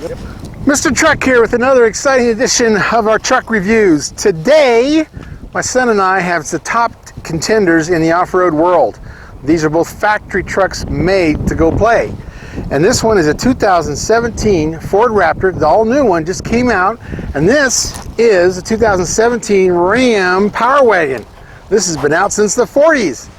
Mr. Truck here with another exciting edition of our truck reviews. Today, my son and I have the top contenders in the off-road world. These are both factory trucks made to go play. And this one is a 2017 Ford Raptor. The all-new one just came out. And this is a 2017 Ram Power Wagon. This has been out since the 40s.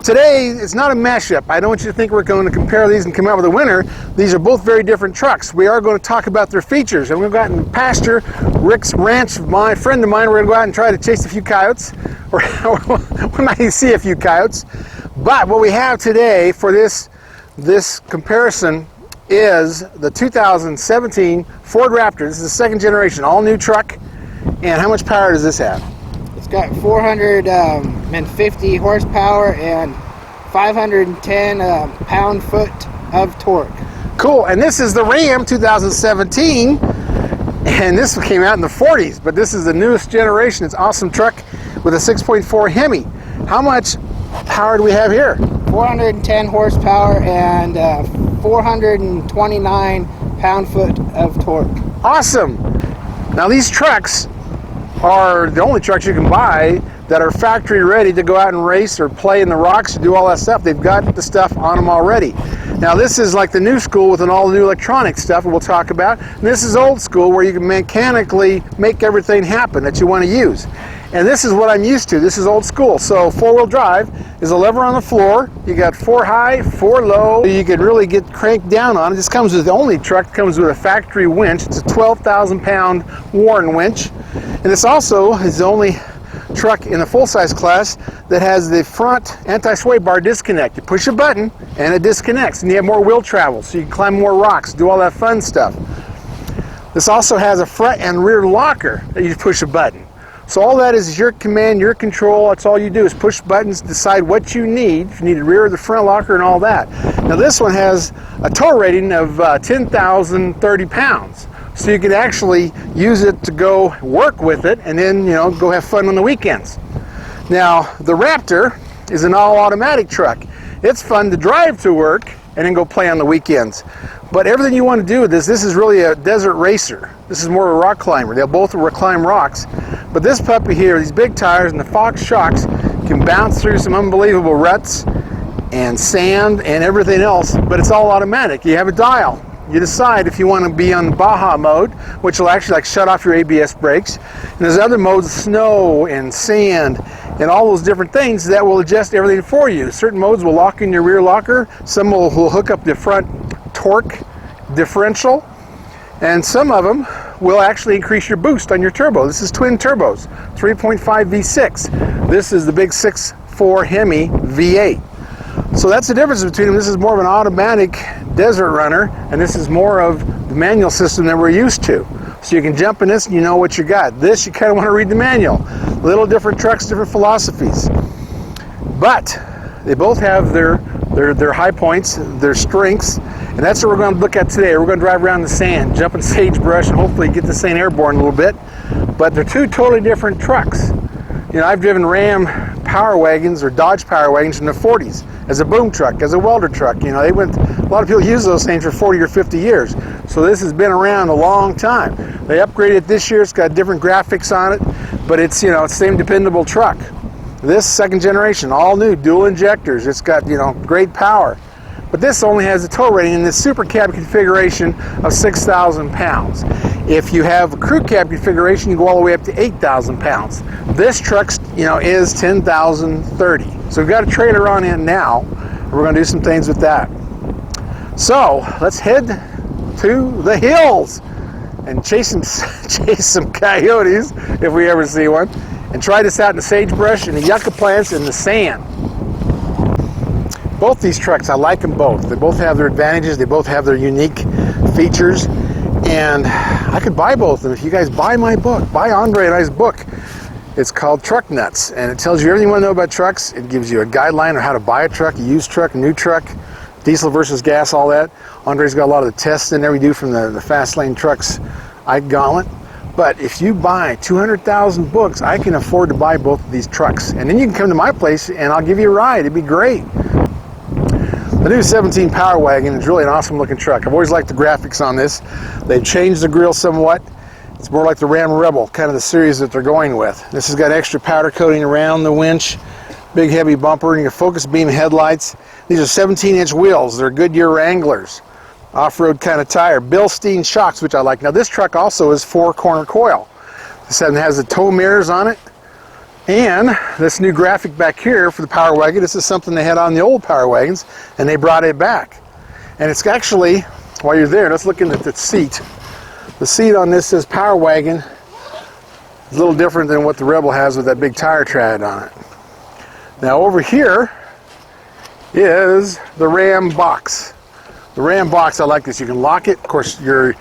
Today, it's not a mashup. I don't want you to think we're going to compare these and come out with a winner. These are both very different trucks. We are going to talk about their features. And we're going to go out and pasture Rick's ranch, my friend of mine. We're going to go out and try to chase a few coyotes. Or we might see a few coyotes. But what we have today for this comparison is the 2017 Ford Raptor. This is the second generation, all new truck. And how much power does this have? It's got 450 horsepower and 510 pound-foot of torque. Cool, and this is the Ram 2017, and this came out in the 40s, but this is the newest generation. It's an awesome truck with a 6.4 Hemi. How much power do we have here? 410 horsepower and 429 pound-foot of torque. Awesome. Now these trucks are the only trucks you can buy that are factory ready to go out and race or play in the rocks, do all that stuff. They've got the stuff on them already. Now this is like the new school with an all new electronic stuff we'll talk about. And this is old school where you can mechanically make everything happen that you want to use. And this is what I'm used to. This is old school. So four-wheel drive is a lever on the floor. You got 4 high, 4 low. You can really get cranked down on it. This comes with the only truck that comes with a factory winch. It's a 12,000 pound Warren winch. And this also is the only truck in the full-size class that has the front anti-sway bar disconnect. You push a button and it disconnects, and you have more wheel travel, so you can climb more rocks, do all that fun stuff. This also has a front and rear locker that you push a button. So all that is your command, your control. That's all you do is push buttons, decide what you need. If you need the rear or the front locker and all that. Now this one has a tow rating of 10,030 pounds. So you can actually use it to go work with it and then, go have fun on the weekends. Now, the Raptor is an all-automatic truck. It's fun to drive to work and then go play on the weekends. But everything you want to do with this is really a desert racer. This is more of a rock climber. They'll both climb rocks. But this puppy here, these big tires and the Fox shocks can bounce through some unbelievable ruts and sand and everything else, but it's all automatic. You have a dial. You decide if you want to be on Baja mode, which will actually shut off your ABS brakes. And there's other modes, snow and sand and all those different things that will adjust everything for you. Certain modes will lock in your rear locker. Some will hook up the front torque differential. And some of them will actually increase your boost on your turbo. This is twin turbos, 3.5 V6. This is the big 6.4 Hemi V8. So that's the difference between them. This is more of an automatic desert runner, and this is more of the manual system that we're used to. So you can jump in this and you know what you got. This, you kind of want to read the manual. Little different trucks, different philosophies. But they both have their high points, their strengths, and that's what we're going to look at today. We're going to drive around the sand, jump in sagebrush, and hopefully get this thing airborne a little bit. But they're two totally different trucks. I've driven Ram Power Wagons or Dodge Power Wagons in the 40s as a boom truck, as a welder truck. A lot of people use those things for 40 or 50 years. So this has been around a long time. They upgraded it this year. It's got different graphics on it, but it's, it's the same dependable truck. This second generation, all new, dual injectors. It's got, great power. But this only has a tow rating in this super cab configuration of 6,000 pounds. If you have a crew cab configuration, you go all the way up to 8,000 pounds. This truck, is 10,030. So we've got a trailer on in now. We're going to do some things with that. So let's head to the hills and chase some coyotes if we ever see one, and try this out in the sagebrush and the yucca plants and the sand. Both these trucks, I like them both. They both have their advantages. They both have their unique features. And I could buy both of them. If you guys buy my book, buy Andre and I's book. It's called Truck Nuts, and it tells you everything you want to know about trucks. It gives you a guideline on how to buy a truck, a used truck, a new truck, diesel versus gas, all that. Andre's got a lot of the tests in there we do from the Fast Lane Trucks Ike Gauntlet. But if you buy 200,000 books, I can afford to buy both of these trucks. And then you can come to my place and I'll give you a ride. It'd be great. The new 17 Power Wagon is really an awesome looking truck. I've always liked the graphics on this. They've changed the grille somewhat. It's more like the Ram Rebel, kind of the series that they're going with. This has got extra powder coating around the winch, big heavy bumper, and your focus beam headlights. These are 17-inch wheels. They're Goodyear Wranglers. Off-road kind of tire. Bilstein shocks, which I like. Now this truck also is 4-corner coil. This one has the tow mirrors on it. And this new graphic back here for the Power Wagon, this is something they had on the old Power Wagons, and they brought it back. And it's actually, while you're there, let's look at the seat. The seat on this says Power Wagon. It's a little different than what the Rebel has with that big tire tread on it. Now over here is the Ram box. The Ram box, I like this. You can lock it. Of course, your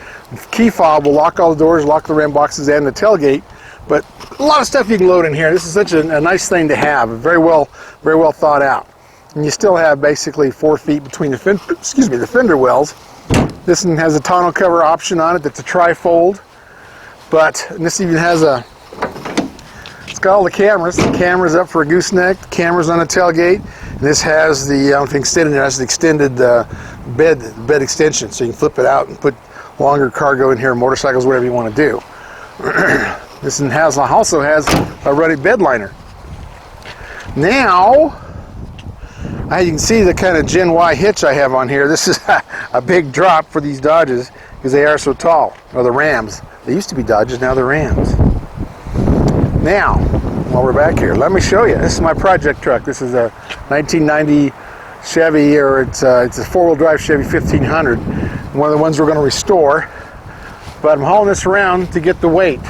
key fob will lock all the doors, lock the Ram boxes and the tailgate. But a lot of stuff you can load in here. This is such a nice thing to have. Very well thought out. And you still have basically 4 feet between the fender wells. This one has a tonneau cover option on it. That's a tri-fold. But this even has it's got all the cameras. The camera's up for a gooseneck. The camera's on the tailgate. And this has the extended bed extension, so you can flip it out and put longer cargo in here, motorcycles, whatever you want to do. This one also has a ruddy bed liner. Now, you can see the kind of Gen Y hitch I have on here. This is a big drop for these Dodges because they are so tall, or the Rams. They used to be Dodges, now they're Rams. Now, while we're back here, let me show you. This is my project truck. This is a 1990 Chevy, or it's a 4-wheel drive Chevy 1500. One of the ones we're going to restore. But I'm hauling this around to get the weight.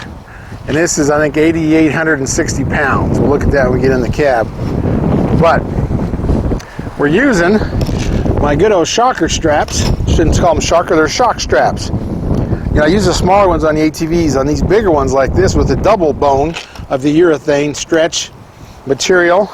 And this is, I think, 8,860 pounds. We'll look at that when we get in the cab. But we're using my good old shocker straps. Shouldn't call them shocker, they're shock straps. You know, I use the smaller ones on the ATVs. On these bigger ones like this with the double bone of the urethane stretch material.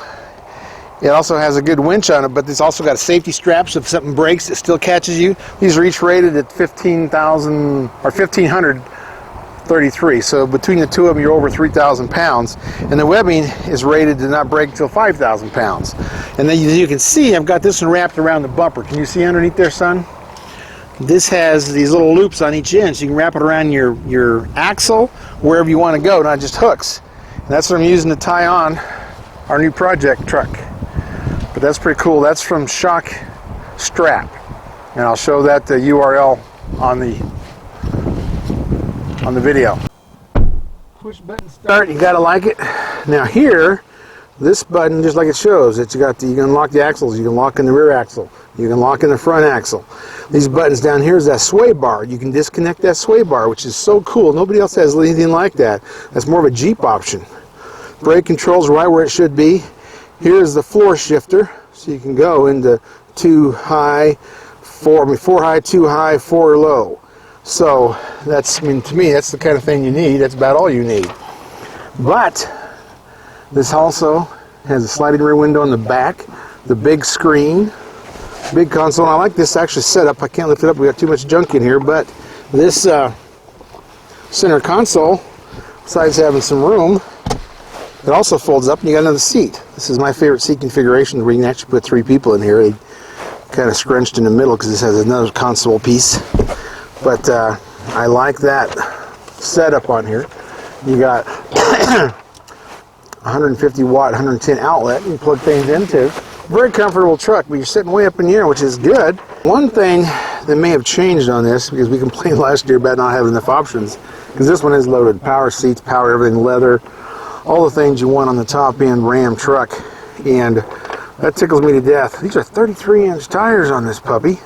It also has a good winch on it, but it's also got a safety strap, so if something breaks, it still catches you. These are each rated at 15,000 or 1,533. So between the two of them, you're over 3,000 pounds. And the webbing is rated to not break until 5,000 pounds. And then you can see I've got this one wrapped around the bumper. Can you see underneath there, son? This has these little loops on each end, so you can wrap it around your axle wherever you want to go, not just hooks. And that's what I'm using to tie on our new project truck. But that's pretty cool. That's from Shock Strap, and I'll show that the URL on the video. Push button start. You gotta like it. Now here, this button, just like it shows, you can unlock the axles. You can lock in the rear axle. You can lock in the front axle. These buttons down here is that sway bar. You can disconnect that sway bar, which is so cool. Nobody else has anything like that. That's more of a Jeep option. Brake controls right where it should be. Here's the floor shifter, so you can go into 4 high, 2 high, 4 low. So to me, that's the kind of thing you need. That's about all you need. But this also has a sliding rear window in the back, the big screen, big console. And I like this actually setup. I can't lift it up. We got too much junk in here, but this center console, besides having some room, it also folds up and you got another seat. This is my favorite seat configuration where you can actually put 3 people in here. They kind of scrunched in the middle because this has another console piece. But I like that setup on here. You got 150 watt, 110 outlet you can plug things into. Very comfortable truck, but you're sitting way up in the air, which is good. One thing that may have changed on this, because we complained last year about not having enough options, because this one is loaded. Power seats, power everything, leather, all the things you want on the top end Ram truck, and that tickles me to death. These are 33-inch tires on this puppy.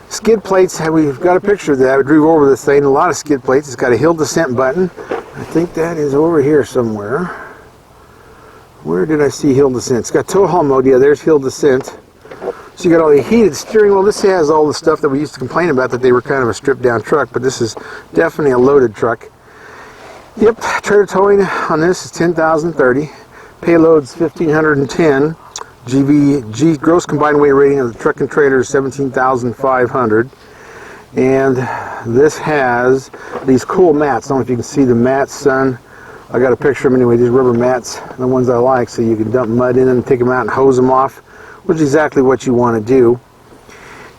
Skid plates, we've got a picture of that. We drove over this thing, a lot of skid plates. It's got a hill descent button. I think that is over here somewhere. Where did I see hill descent? It's got tow haul mode. Yeah, there's hill descent. So you got all the heated steering wheel. This has all the stuff that we used to complain about, that they were kind of a stripped down truck, but this is definitely a loaded truck. Yep, trailer towing on this is 10,030. Payload's 1,510. gross combined weight rating of the truck and trailer is 17,500. And this has these cool mats. I don't know if you can see the mats, son. I got a picture of them anyway. These rubber mats, the ones I like, so you can dump mud in them, take them out and hose them off, which is exactly what you want to do.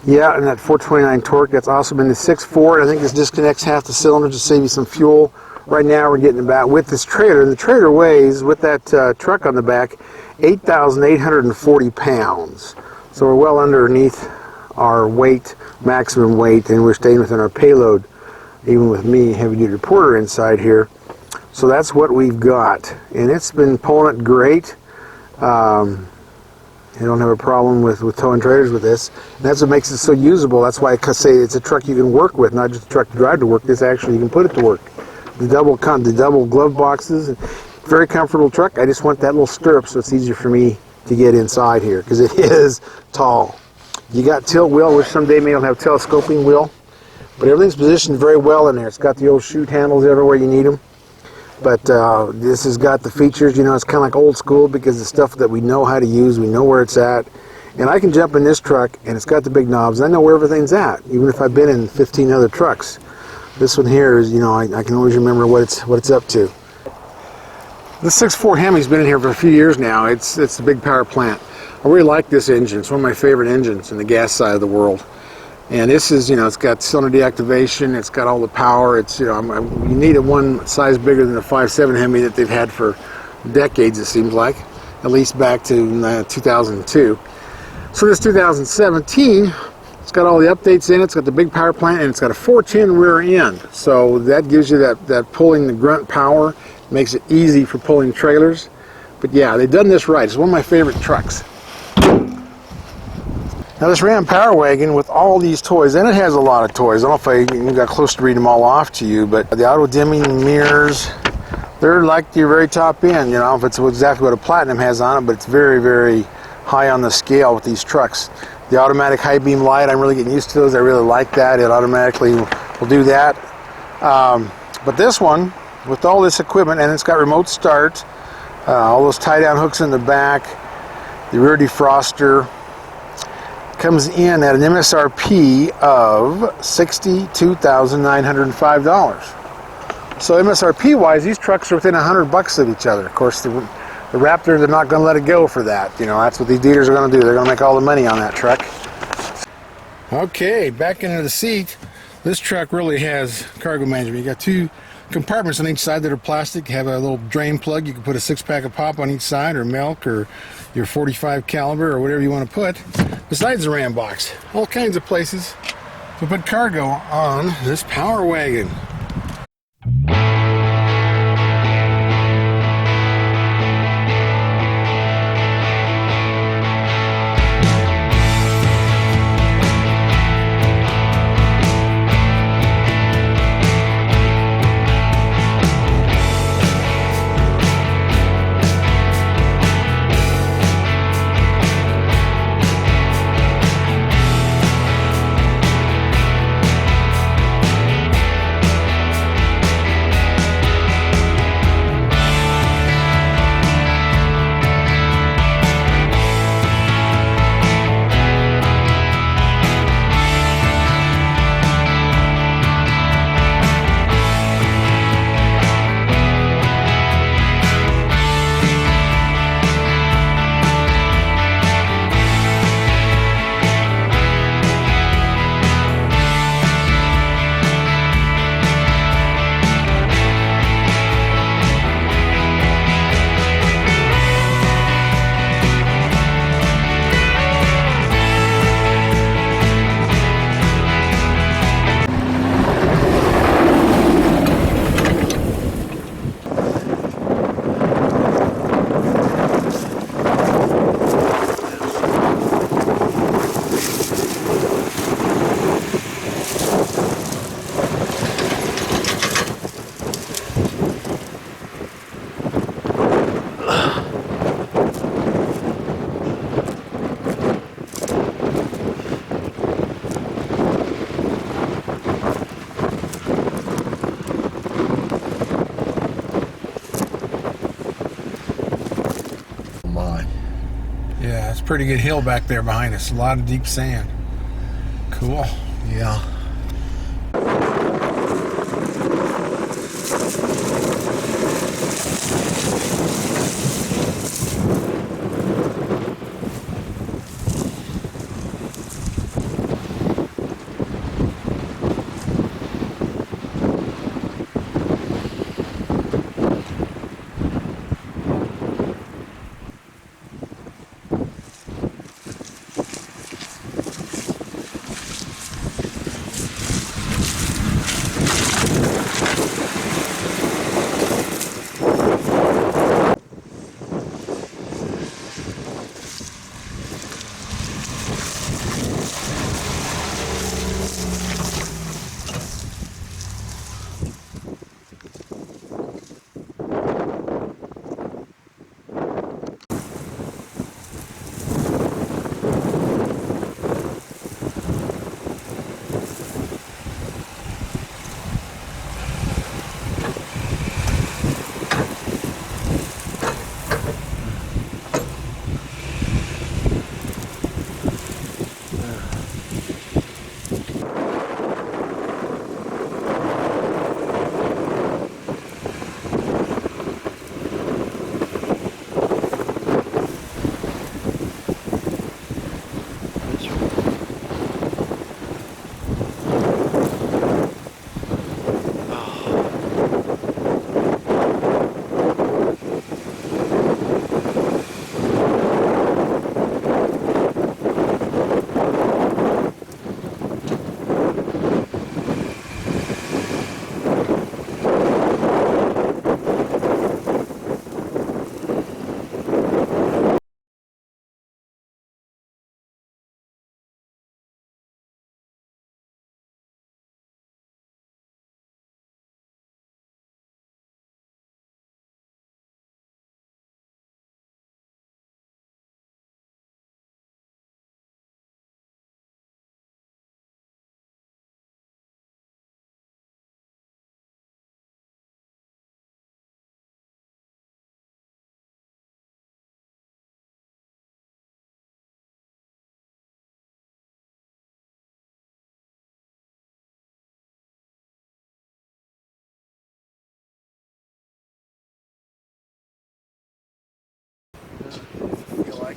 Yeah, and that 429 torque, that's awesome. In the 6.4, I think this disconnects half the cylinders to save you some fuel. Right now we're getting about, with this trailer, the trailer weighs, with that truck on the back, 8,840 pounds. So we're well underneath our weight, maximum weight, and we're staying within our payload, even with me, heavy-duty reporter inside here. So that's what we've got, and it's been pulling it great. I don't have a problem with towing trailers with this. And that's what makes it so usable. That's why I say it's a truck you can work with, not just a truck to drive to work. This actually, you can put it to work. The double glove boxes, very comfortable truck. I just want that little stirrup so it's easier for me to get inside here because it is tall. You got tilt wheel, which someday maybe will have telescoping wheel, but everything's positioned very well in there. It's got the old chute handles everywhere you need them. But this has got the features, you know, it's kind of like old school because the stuff that we know how to use, we know where it's at. And I can jump in this truck and it's got the big knobs. I know where everything's at, even if I've been in 15 other trucks. This one here is, you know, I can always remember what it's up to. This 6.4 Hemi's been in here for a few years now. It's a big power plant. I really like this engine. It's one of my favorite engines in the gas side of the world. And this is, you know, it's got cylinder deactivation, it's got all the power, it's, you know, you need a one size bigger than the 5.7 Hemi that they've had for decades, it seems like, at least back to 2002. So this 2017, it's got all the updates in it, it's got the big power plant, and it's got a 410 rear end. So that gives you that pulling the grunt power, makes it easy for pulling trailers. But yeah, they've done this right. It's one of my favorite trucks. Now this Ram Power Wagon with all these toys, and it has a lot of toys. I don't know if I got close to read them all off to you, but the auto dimming mirrors, they're like your very top end. You know, if it's exactly what a Platinum has on it, but it's very, very high on the scale with these trucks. The automatic high beam light, I'm really getting used to those. I really like that. It automatically will do that. But this one, with all this equipment, and it's got remote start, all those tie down hooks in the back, the rear defroster, comes in at an MSRP of $62,905. So MSRP wise, these trucks are within $100 of each other. Of course, the Raptor, they're not going to let it go for that. You know, that's what these dealers are going to do. They're going to make all the money on that truck. Okay, back into the seat. This truck really has cargo management. You got two compartments on each side that are plastic. You have a little drain plug. You can put a 6-pack of pop on each side, or milk, or your 45 caliber, or whatever you want to put. Besides the Ram box, all kinds of places to put cargo on this Power Wagon. pretty good hill back there behind us. A lot of deep sand. Cool. Yeah.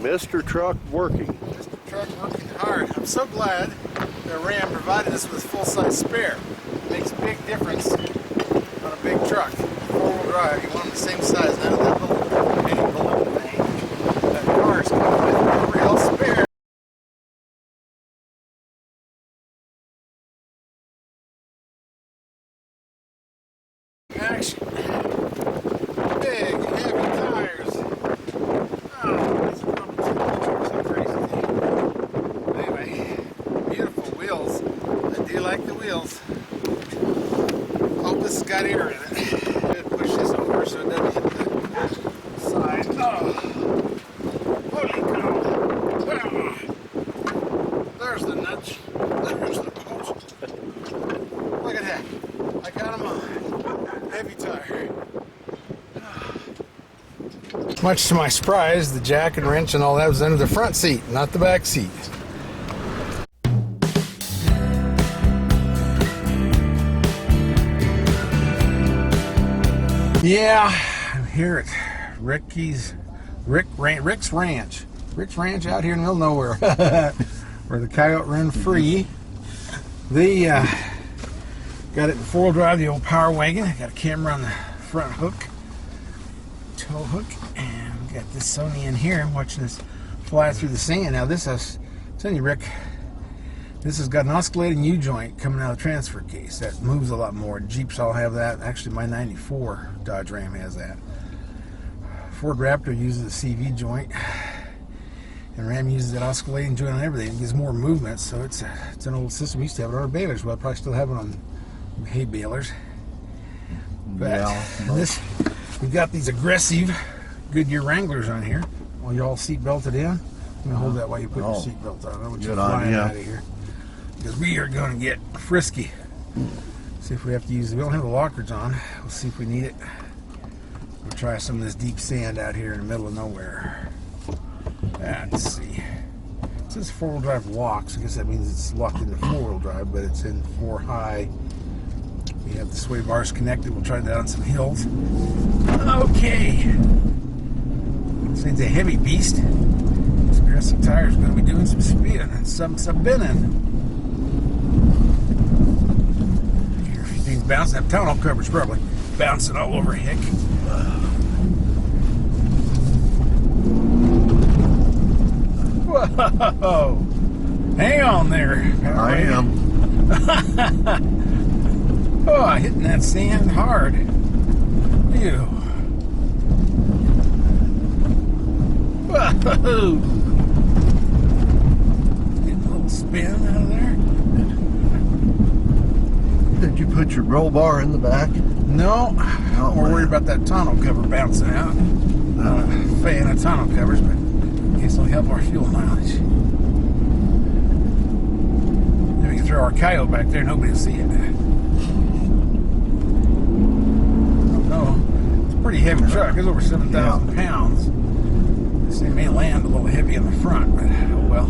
Mr. Truck working. Mr. Truck working hard. I'm so glad that Ram provided us with a full-size spare. It makes a big difference on a big truck. Four-wheel drive, you want them the same size, none of that little mini balloon thing. That car's coming with a real spare. Action. Big, heavy tires. Oh, these are so crazy thing. Anyway, beautiful wheels. I do like the wheels. Hope this has got air in it. I'm gonna push this over so it doesn't hit the side. Oh, holy cow! Oh. There's the nuts. There's the bolts. Look at that. I got them on. Heavy tire. Much to my surprise, the jack and wrench and all that was under the front seat, not the back seat. Yeah, I'm here at Rick's Ranch. Rick's Ranch out here in the middle of nowhere, where the coyote run free. They got it in four-wheel drive, the old Power Wagon. I got a camera on the front hook, tow hook, and we got this Sony in here. I'm watching this fly through the sand. Now this is, I'm telling you, Rick, this has got an oscillating U-joint coming out of the transfer case. That moves a lot more. Jeeps all have that. Actually, my 94 Dodge Ram has that. Ford Raptor uses the CV joint, and Ram uses that oscillating joint on everything. It gives more movement, so it's an old system. We used to have it on our balers. Well, I probably still have it on hay balers. But Yeah, this, we've got these aggressive Goodyear Wranglers on here. Well, you're all seat belted in. I'm gonna hold that while you put your seat belt on. I don't want you Good flying idea. out of here, because we are going to get frisky. See if we have to use it. We don't have the lockers on. We'll see if we need it. We'll try some of this deep sand out here in the middle of nowhere. Let's see. It says 4-wheel drive locks. I guess that means it's locked into 4-wheel drive, but it's in 4 high. We have the sway bars connected. We'll try that on some hills. Okay. This thing's a heavy beast. This aggressive tire is going to be doing some spinning and some spinning. Hear a few things bouncing. That tonneau coverage probably bouncing all over Hick. Whoa! Hang on there. I am. Oh, hitting that sand hard. Ew. Whoa! Getting a little spin out of there. Did you put your roll bar in the back? No, I'm more worried about that tonneau cover bouncing out. Not a fan of tonneau covers, but I guess it'll help our fuel mileage. Then we can throw our coyote back there, nobody will see it. No, it's a pretty heavy truck. It's over 7,000 pounds. This thing may land a little heavy in the front, but oh well.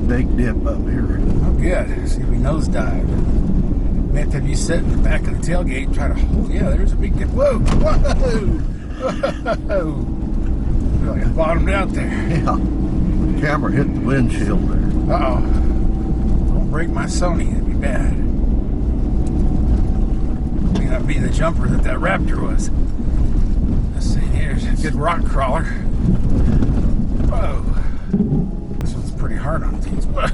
Big dip up here. Oh, good. See if we nosedive. Meant have you sit in the back of the tailgate and try to hold. Yeah, there's a big dip. Whoa! Whoa! Whoa! Feel like I bottomed out there. Yeah. The camera hit the windshield there. Uh-oh. Don't break my Sony. That'd be bad. May not be the jumper that Raptor was. Let's see. Here's a good rock crawler. Whoa. This one's pretty hard on these. Whoa.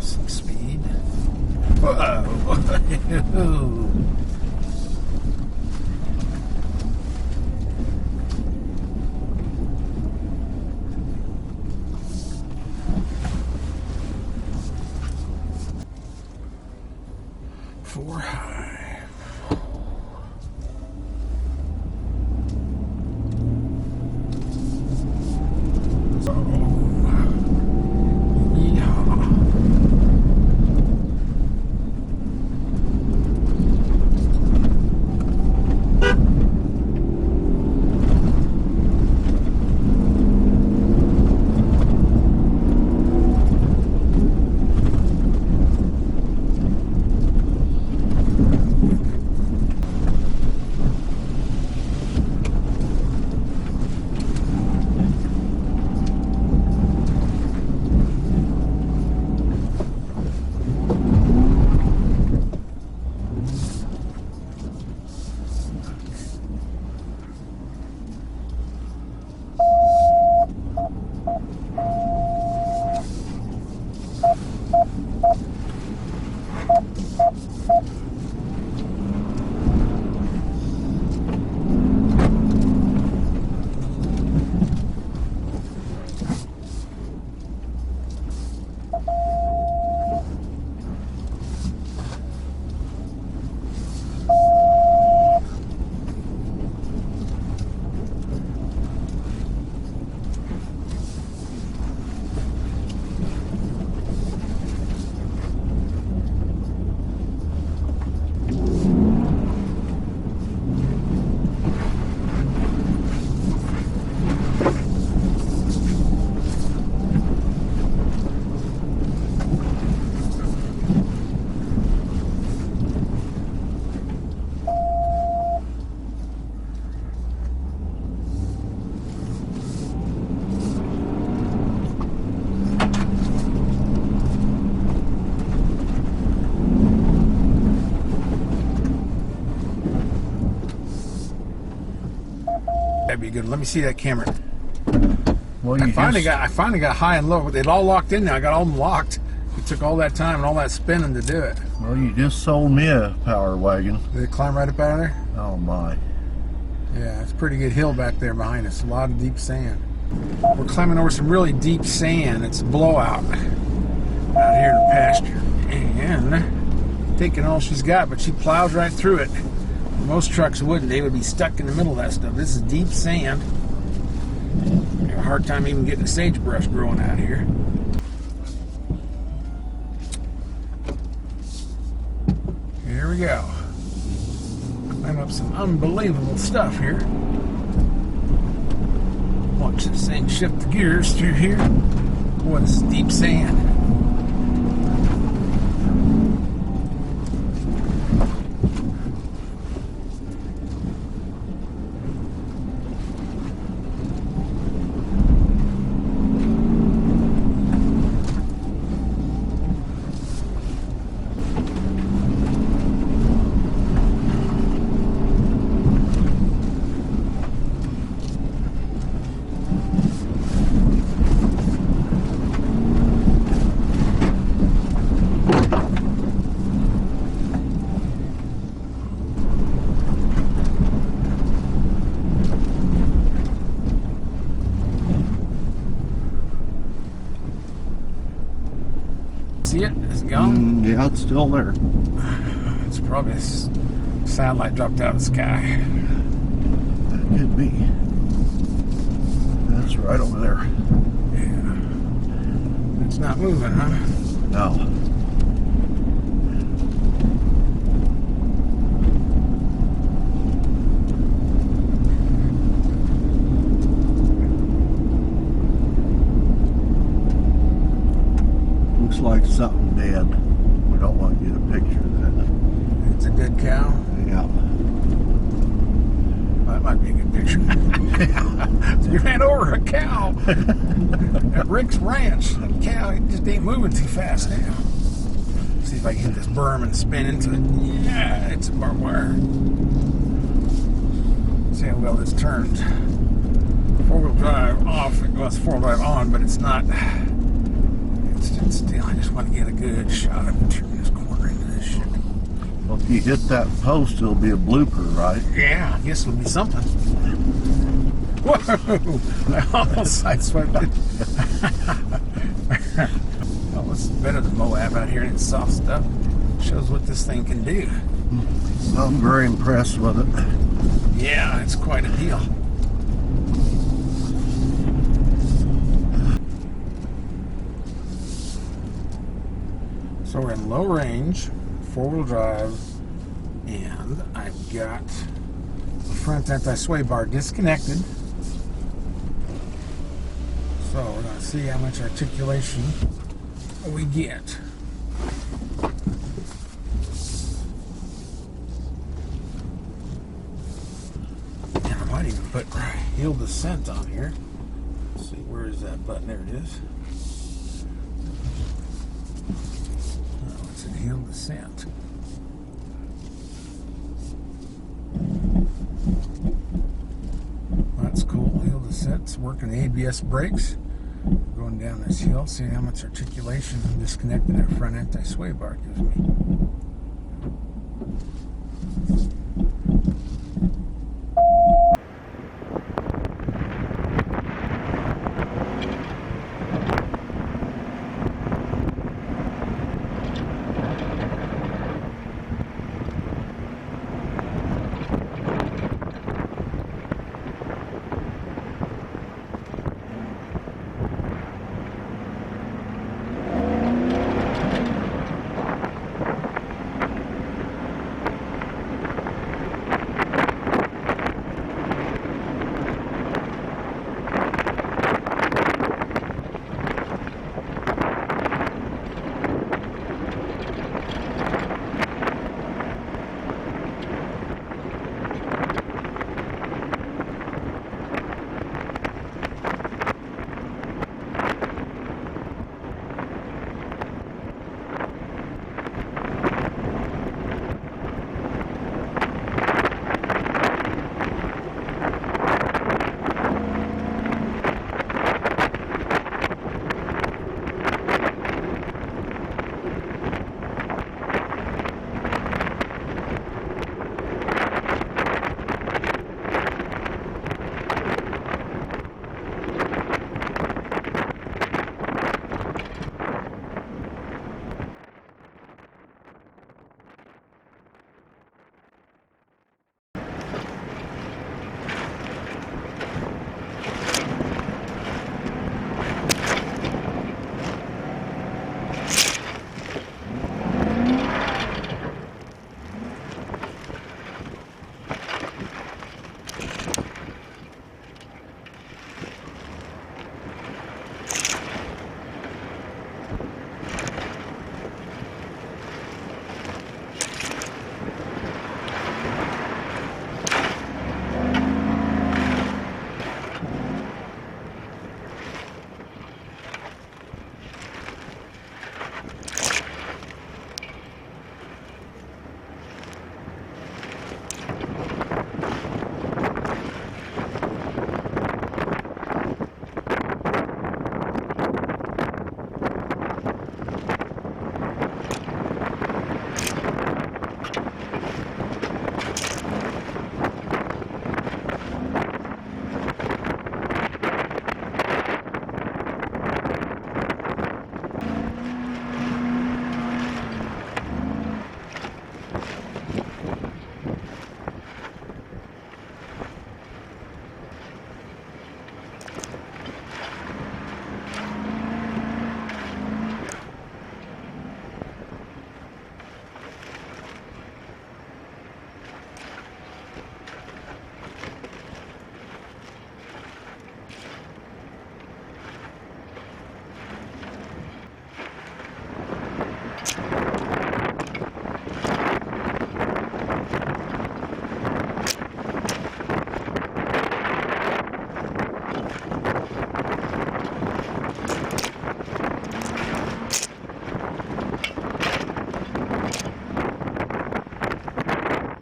Some speed. Whoa! 4 high. That'd be good. Let me see that camera. Well, I finally got high and low. It all locked in now. I got all them locked. It took all that time and all that spinning to do it. Well, you just sold me a power wagon. Did it climb right up out of there? Oh my. Yeah, it's a pretty good hill back there behind us. A lot of deep sand. We're climbing over some really deep sand. It's a blowout out here in the pasture. And taking all she's got, but she plows right through it. Most trucks wouldn't. They would be stuck in the middle of that stuff. This is deep sand. Hard hard time even getting sagebrush growing out here. Here we go. Climb up some unbelievable stuff here. Watch this thing shift the gears through here. What is deep sand. See it? It's gone. Yeah, it's still there. It's probably a satellite dropped out of the sky. That could be. That's right over there. Yeah. It's not moving, huh? No. Looks like something dead. We don't want to get a picture of that. It's a dead cow. Yeah. That might be a good picture. You ran over a cow at Rick's Ranch. That cow, it just ain't moving too fast now. See if I can hit this berm and spin into it. Yeah, it's a barbed wire. See how well this turns. Four-wheel drive off. Well, it's four-wheel drive on, but it's not. It's still. I just want to get a good shot of him turning this corner into this shit. Well, if you hit that post, it'll be a blooper, right? Yeah, I guess it'll be something. Whoa! I almost sideswiped it. Well, this is better than Moab out here in its soft stuff. Shows what this thing can do. I'm very impressed with it. Yeah, it's quite a deal. So we're in low range, four-wheel drive, and I've got the front anti-sway bar disconnected. So we're going to see how much articulation we get. And I might even put hill descent on here. Let's see, where is that button? There it is. Oh, it's in hill descent. That's cool. Hill descent's working the ABS brakes. Going down this hill, seeing how much articulation disconnecting that front anti-sway bar gives me.